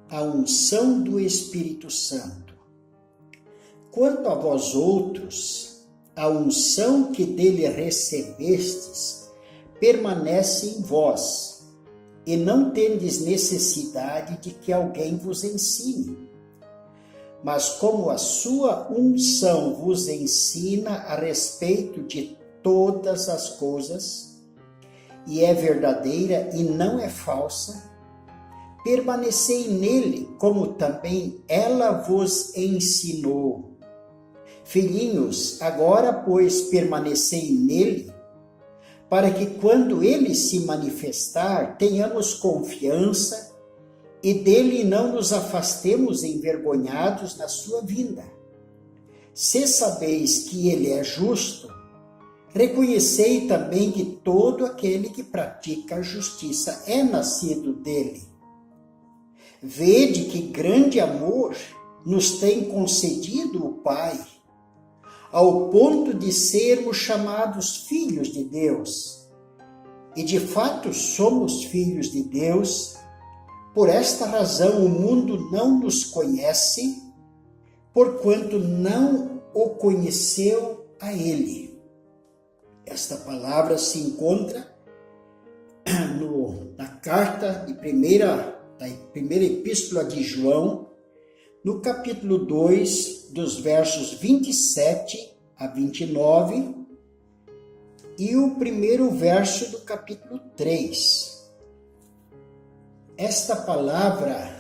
a unção do Espírito Santo. Quanto a vós outros, a unção que dele recebestes permanece em vós, e não tendes necessidade de que alguém vos ensine. Mas como a sua unção vos ensina a respeito de todas as coisas, e é verdadeira e não é falsa, permanecei nele, como também ela vos ensinou. Filhinhos, agora, pois, permanecei nele, para que quando ele se manifestar, tenhamos confiança e dele não nos afastemos envergonhados na sua vinda. Se sabeis que ele é justo, reconhecei também que todo aquele que pratica a justiça é nascido dele. Vede que grande amor nos tem concedido o Pai, ao ponto de sermos chamados filhos de Deus. E de fato somos filhos de Deus. Por esta razão o mundo não nos conhece, porquanto não o conheceu a ele. Esta palavra se encontra na carta da primeira epístola de João, no capítulo 2, dos versos 27 a 29, e o primeiro verso do capítulo 3. Esta palavra,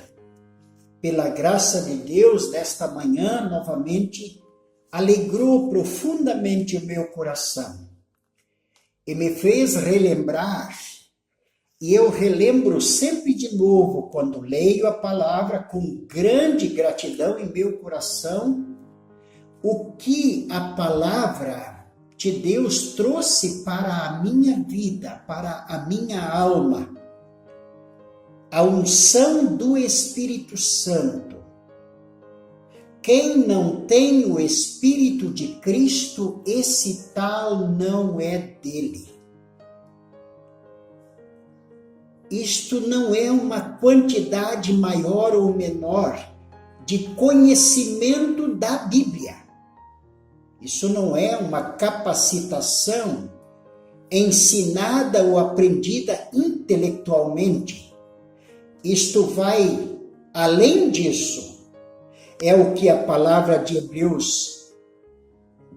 pela graça de Deus, nesta manhã, novamente, alegrou profundamente o meu coração e me fez relembrar. E eu relembro sempre de novo, quando leio a palavra, com grande gratidão em meu coração, o que a palavra de Deus trouxe para a minha vida, para a minha alma. A unção do Espírito Santo. Quem não tem o Espírito de Cristo, esse tal não é dele. Isto não é uma quantidade maior ou menor de conhecimento da Bíblia. Isso não é uma capacitação ensinada ou aprendida intelectualmente. Isto vai além disso. É o que a palavra de Hebreus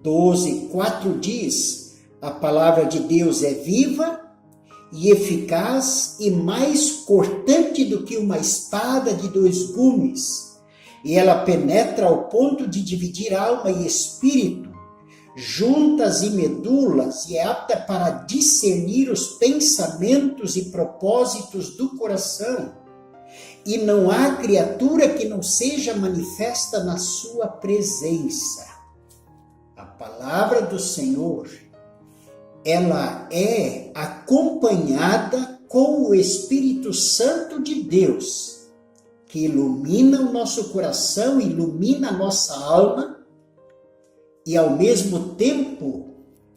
12:4 diz. A palavra de Deus é viva e eficaz e mais cortante do que uma espada de 2 gumes, e ela penetra ao ponto de dividir alma e espírito, juntas e medulas, e é apta para discernir os pensamentos e propósitos do coração. E não há criatura que não seja manifesta na sua presença. A palavra do Senhor, ela é acompanhada com o Espírito Santo de Deus, que ilumina o nosso coração, ilumina a nossa alma e, ao mesmo tempo,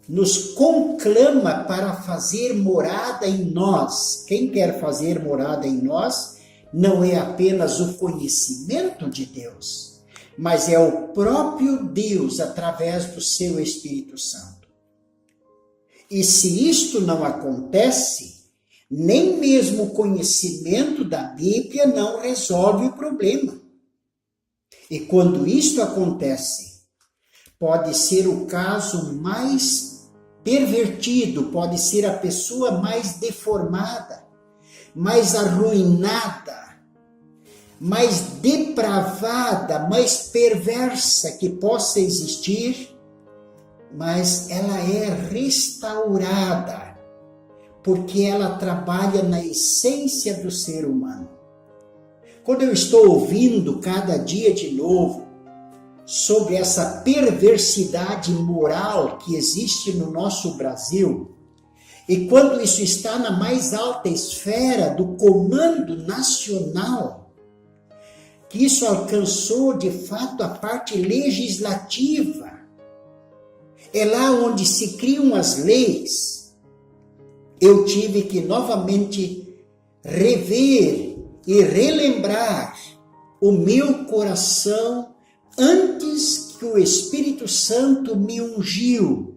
nos conclama para fazer morada em nós. Quem quer fazer morada em nós não é apenas o conhecimento de Deus, mas é o próprio Deus através do seu Espírito Santo. E se isto não acontece, nem mesmo o conhecimento da Bíblia não resolve o problema. E quando isto acontece, pode ser o caso mais pervertido, pode ser a pessoa mais deformada, mais arruinada, mais depravada, mais perversa que possa existir, mas ela é restaurada, porque ela trabalha na essência do ser humano. Quando eu estou ouvindo cada dia de novo sobre essa perversidade moral que existe no nosso Brasil, e quando isso está na mais alta esfera do comando nacional, que isso alcançou de fato a parte legislativa, é lá onde se criam as leis. Eu tive que novamente rever e relembrar o meu coração antes que o Espírito Santo me ungiu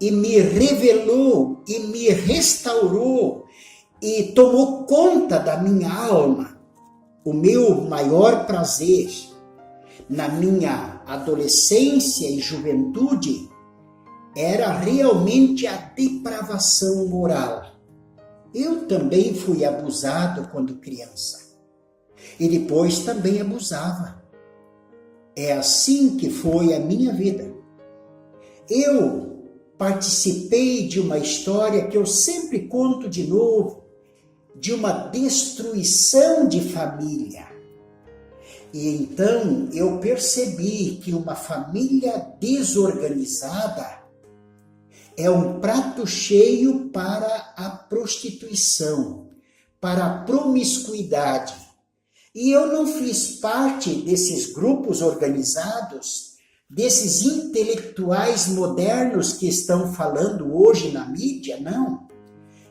e me revelou e me restaurou e tomou conta da minha alma. O meu maior prazer na minha adolescência e juventude era realmente a depravação moral. Eu também fui abusado quando criança e depois também abusava. É assim que foi a minha vida. Eu participei de uma história que eu sempre conto de novo, de uma destruição de família. E então eu percebi que uma família desorganizada é um prato cheio para a prostituição, para a promiscuidade. E eu não fiz parte desses grupos organizados, desses intelectuais modernos que estão falando hoje na mídia, não.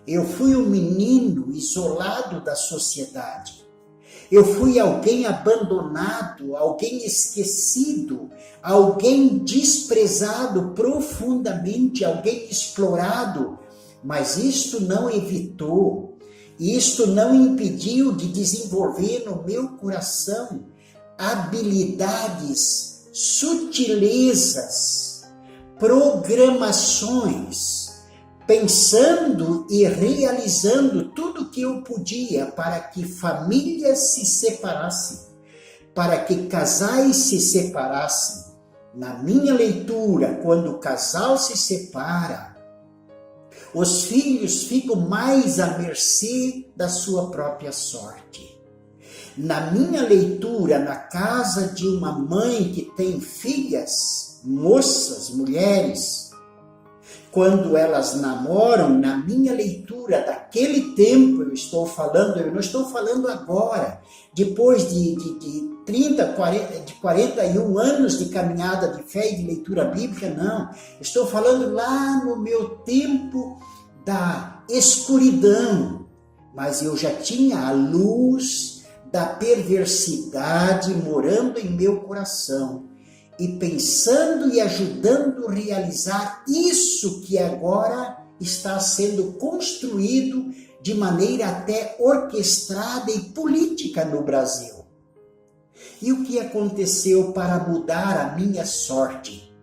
Eu fui um menino isolado da sociedade. Eu fui alguém abandonado, alguém esquecido, alguém desprezado profundamente, alguém explorado. Mas isto não evitou, isto não impediu de desenvolver no meu coração habilidades, sutilezas, programações, pensando e realizando tudo o que eu podia para que famílias se separassem, para que casais se separassem. Na minha leitura, quando o casal se separa, os filhos ficam mais à mercê da sua própria sorte. Na minha leitura, na casa de uma mãe que tem filhas, moças, mulheres, quando elas namoram, na minha leitura daquele tempo, eu não estou falando agora, depois de 41 anos de caminhada de fé e de leitura bíblica, não. Estou falando lá no meu tempo da escuridão, mas eu já tinha a luz da perversidade morando em meu coração. E pensando e ajudando a realizar isso que agora está sendo construído de maneira até orquestrada e política no Brasil. E o que aconteceu para mudar a minha sorte?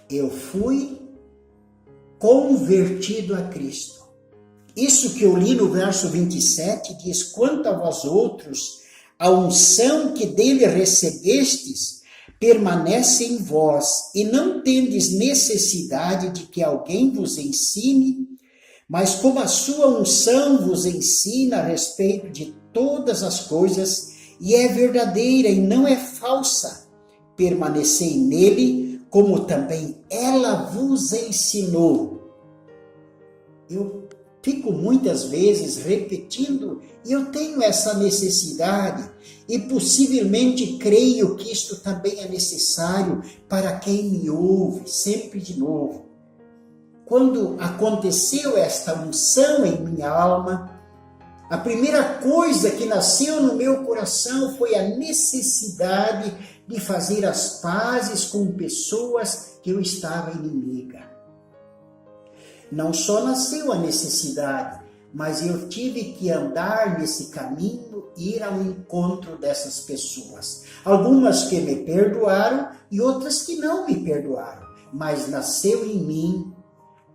Eu fui convertido a Cristo. Isso que eu li no verso 27 diz: quanto a vós outros, a unção que dele recebestes permanece em vós, e não tendes necessidade de que alguém vos ensine, mas como a sua unção vos ensina a respeito de todas as coisas, e é verdadeira e não é falsa, permanecei nele, como também ela vos ensinou. Eu fico muitas vezes repetindo, e eu tenho essa necessidade, e possivelmente creio que isto também é necessário para quem me ouve, sempre de novo. Quando aconteceu esta unção em minha alma, a primeira coisa que nasceu no meu coração foi a necessidade de fazer as pazes com pessoas que eu estava inimiga. Não só nasceu a necessidade, mas eu tive que andar nesse caminho, ir ao encontro dessas pessoas. Algumas que me perdoaram e outras que não me perdoaram. Mas nasceu em mim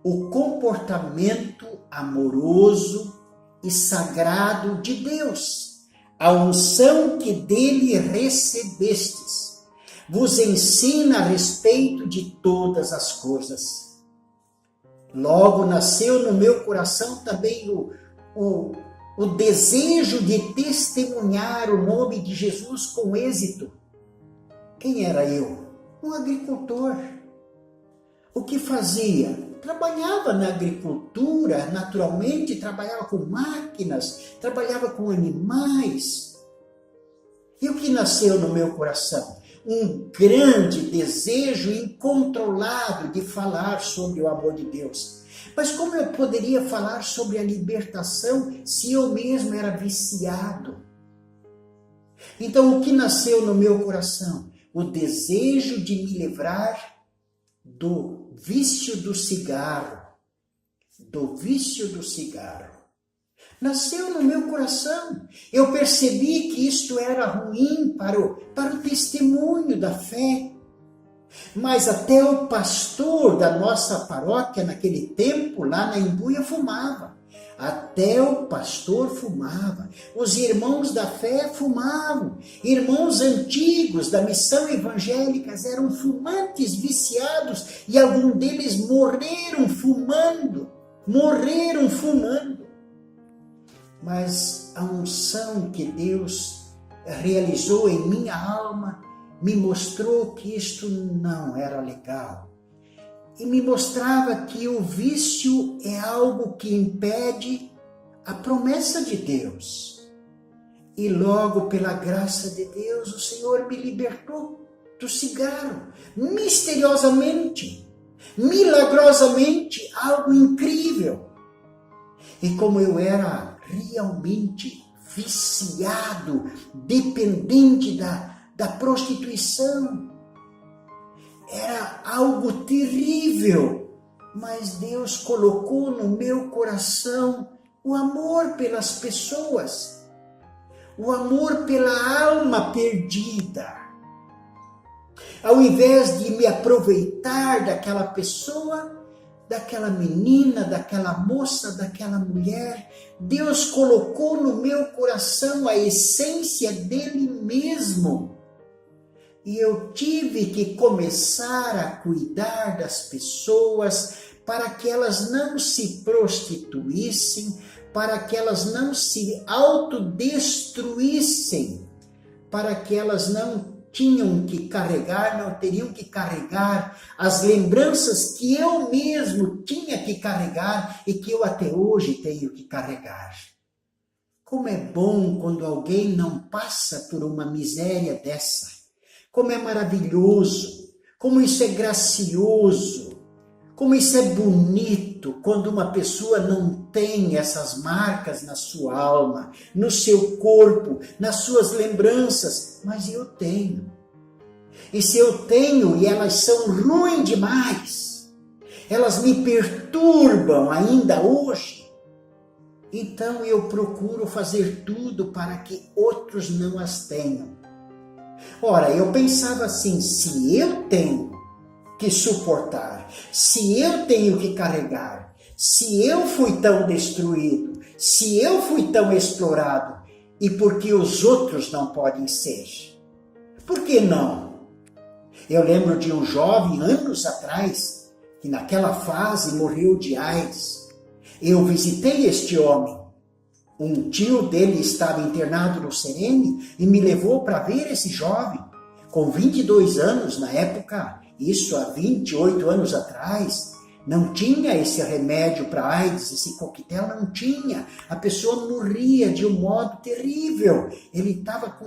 o comportamento amoroso e sagrado de Deus. A unção que dele recebestes vos ensina a respeito de todas as coisas. Logo nasceu no meu coração também o desejo de testemunhar o nome de Jesus com êxito. Quem era eu? Um agricultor. O que fazia? Trabalhava na agricultura, naturalmente, trabalhava com máquinas, trabalhava com animais. E o que nasceu no meu coração? Um grande desejo incontrolado de falar sobre o amor de Deus. Mas como eu poderia falar sobre a libertação se eu mesmo era viciado? Então, o que nasceu no meu coração? O desejo de me livrar do vício do cigarro. Do vício do cigarro. Nasceu no meu coração. Eu percebi que isto era ruim para o testemunho da fé. Mas até o pastor da nossa paróquia, naquele tempo, lá na Embuia, fumava. Até o pastor fumava. Os irmãos da fé fumavam. Irmãos antigos da missão evangélica eram fumantes, viciados, e alguns deles morreram fumando. Morreram fumando. Mas a unção que Deus realizou em minha alma me mostrou que isto não era legal. E me mostrava que o vício é algo que impede a promessa de Deus. E logo, pela graça de Deus, o Senhor me libertou do cigarro. Misteriosamente, milagrosamente, algo incrível. E como eu era realmente viciado, dependente da prostituição, era algo terrível, mas Deus colocou no meu coração o amor pelas pessoas, o amor pela alma perdida. Ao invés de me aproveitar daquela pessoa, daquela menina, daquela moça, daquela mulher, Deus colocou no meu coração a essência dele mesmo. E eu tive que começar a cuidar das pessoas para que elas não se prostituíssem, para que elas não se autodestruíssem, para que elas não teriam que carregar as lembranças que eu mesmo tinha que carregar e que eu até hoje tenho que carregar. Como é bom quando alguém não passa por uma miséria dessa. Como é maravilhoso, como isso é gracioso, como isso é bonito quando uma pessoa não tem essas marcas na sua alma, no seu corpo, nas suas lembranças, mas eu tenho. E se eu tenho e elas são ruins demais, elas me perturbam ainda hoje, então eu procuro fazer tudo para que outros não as tenham. Ora, eu pensava assim, se eu tenho que suportar, se eu tenho que carregar, se eu fui tão destruído, se eu fui tão explorado, e por que os outros não podem ser? Por que não? Eu lembro de um jovem, anos atrás, que naquela fase morreu de AIDS. Eu visitei este homem. Um tio dele estava internado no Serene e me levou para ver esse jovem. Com 22 anos, na época, isso há 28 anos atrás, não tinha esse remédio para AIDS, esse coquetel não tinha. A pessoa morria de um modo terrível. Ele estava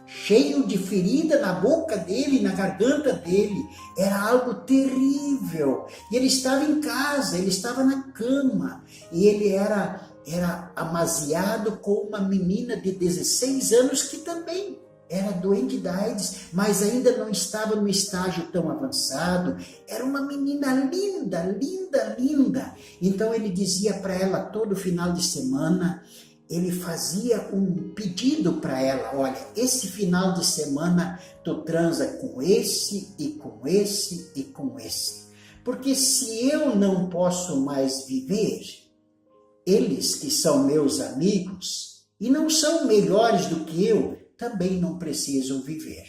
cheio de ferida na boca dele, na garganta dele. Era algo terrível. E ele estava em casa, ele estava na cama. E ele era amaziado com uma menina de 16 anos que também era doente da AIDS, mas ainda não estava no estágio tão avançado. Era uma menina linda, linda, linda. Então ele dizia para ela todo final de semana, ele fazia um pedido para ela, olha, esse final de semana tu transa com esse e com esse e com esse. Porque se eu não posso mais viver, eles que são meus amigos e não são melhores do que eu, também não precisam viver.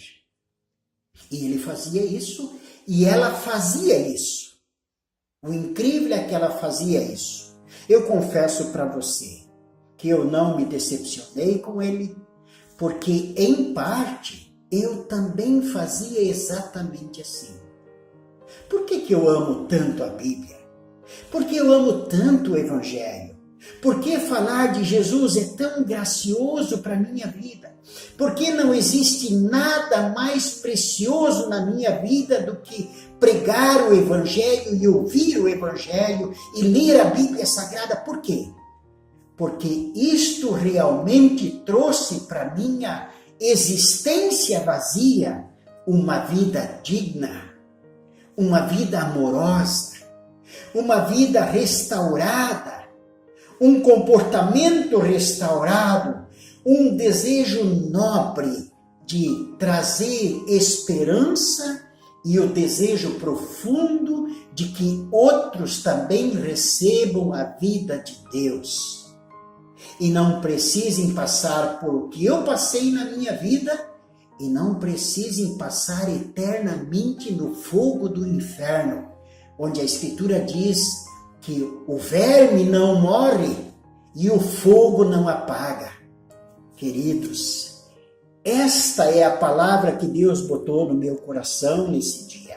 E ele fazia isso e ela fazia isso. O incrível é que ela fazia isso. Eu confesso para você que eu não me decepcionei com ele, porque em parte eu também fazia exatamente assim. Por que eu amo tanto a Bíblia? Porque eu amo tanto o Evangelho. Por que falar de Jesus é tão gracioso para a minha vida? Porque não existe nada mais precioso na minha vida do que pregar o Evangelho e ouvir o Evangelho e ler a Bíblia Sagrada. Por quê? Porque isto realmente trouxe para a minha existência vazia uma vida digna, uma vida amorosa, uma vida restaurada, um comportamento restaurado, um desejo nobre de trazer esperança e o desejo profundo de que outros também recebam a vida de Deus e não precisem passar por o que eu passei na minha vida e não precisem passar eternamente no fogo do inferno, onde a Escritura diz que o verme não morre e o fogo não apaga. Queridos, esta é a palavra que Deus botou no meu coração nesse dia.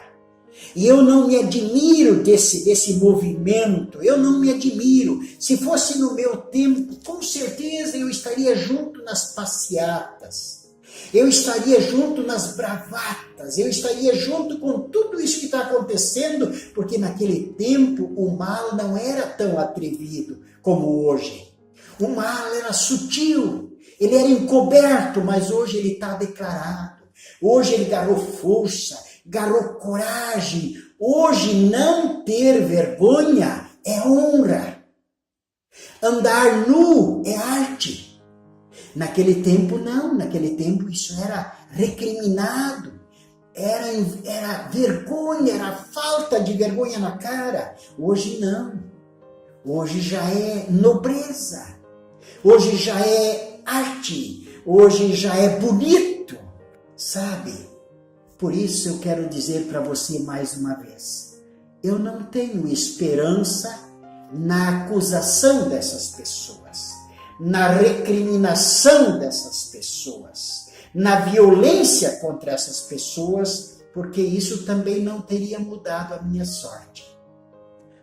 E eu não me admiro desse movimento, eu não me admiro. Se fosse no meu tempo, com certeza eu estaria junto nas passeatas. Eu estaria junto nas bravatas, eu estaria junto com tudo isso que está acontecendo, porque naquele tempo o mal não era tão atrevido como hoje. O mal era sutil, ele era encoberto, mas hoje ele está declarado. Hoje ele ganhou força, ganhou coragem. Hoje não ter vergonha é honra. Andar nu é arte. Naquele tempo não, naquele tempo isso era recriminado, era vergonha, era falta de vergonha na cara. Hoje não, hoje já é nobreza, hoje já é arte, hoje já é bonito, sabe? Por isso eu quero dizer para você mais uma vez, eu não tenho esperança na acusação dessas pessoas, na recriminação dessas pessoas, na violência contra essas pessoas, porque isso também não teria mudado a minha sorte.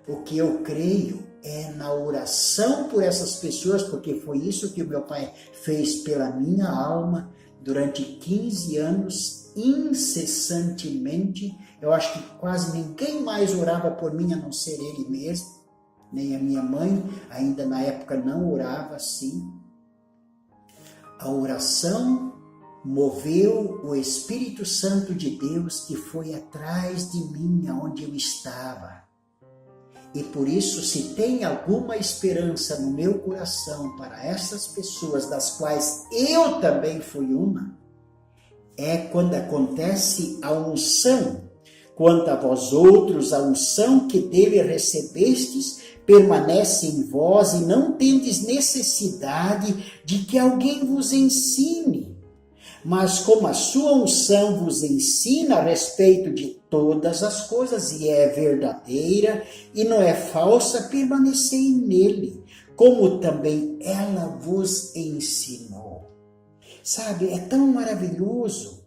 O que eu creio é na oração por essas pessoas, porque foi isso que o meu pai fez pela minha alma durante 15 anos, incessantemente. Eu acho que quase ninguém mais orava por mim a não ser ele mesmo. Nem a minha mãe, ainda na época, não orava assim. A oração moveu o Espírito Santo de Deus que foi atrás de mim, aonde eu estava. E por isso, se tem alguma esperança no meu coração para essas pessoas, das quais eu também fui uma, é quando acontece a unção. Quanto a vós outros, a unção que dele recebestes permanece em vós e não tendes necessidade de que alguém vos ensine. Mas como a sua unção vos ensina a respeito de todas as coisas e é verdadeira e não é falsa, permanecei nele, como também ela vos ensinou. Sabe, é tão maravilhoso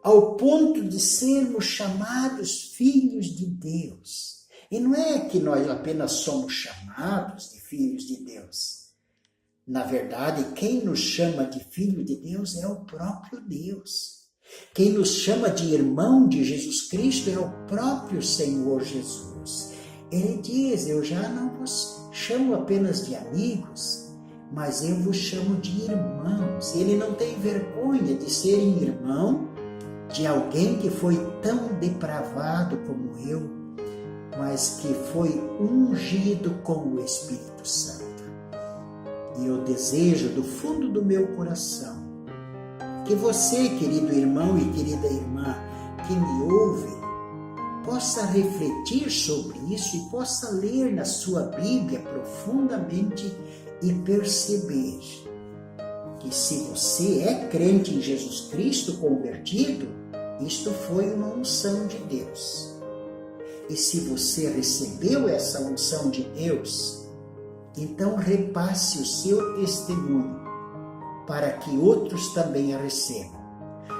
ao ponto de sermos chamados filhos de Deus. E não é que nós apenas somos chamados de filhos de Deus. Na verdade, quem nos chama de filho de Deus é o próprio Deus. Quem nos chama de irmão de Jesus Cristo é o próprio Senhor Jesus. Ele diz, eu já não vos chamo apenas de amigos, mas eu vos chamo de irmãos. Ele não tem vergonha de ser irmão de alguém que foi tão depravado como eu, mas que foi ungido com o Espírito Santo. E eu desejo do fundo do meu coração que você, querido irmão e querida irmã, que me ouve, possa refletir sobre isso e possa ler na sua Bíblia profundamente e perceber que se você é crente em Jesus Cristo, convertido, isto foi uma unção de Deus. E se você recebeu essa unção de Deus, então repasse o seu testemunho para que outros também a recebam.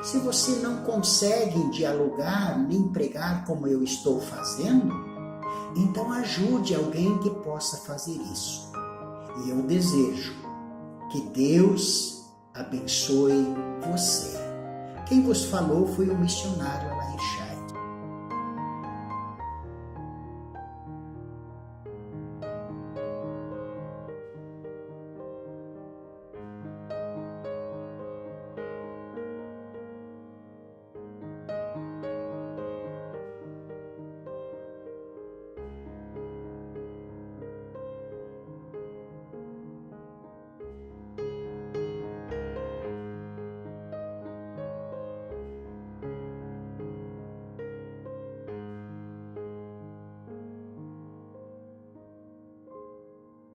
Se você não consegue dialogar nem pregar como eu estou fazendo, então ajude alguém que possa fazer isso. E eu desejo que Deus abençoe você. Quem vos falou foi o missionário Alain Chaves.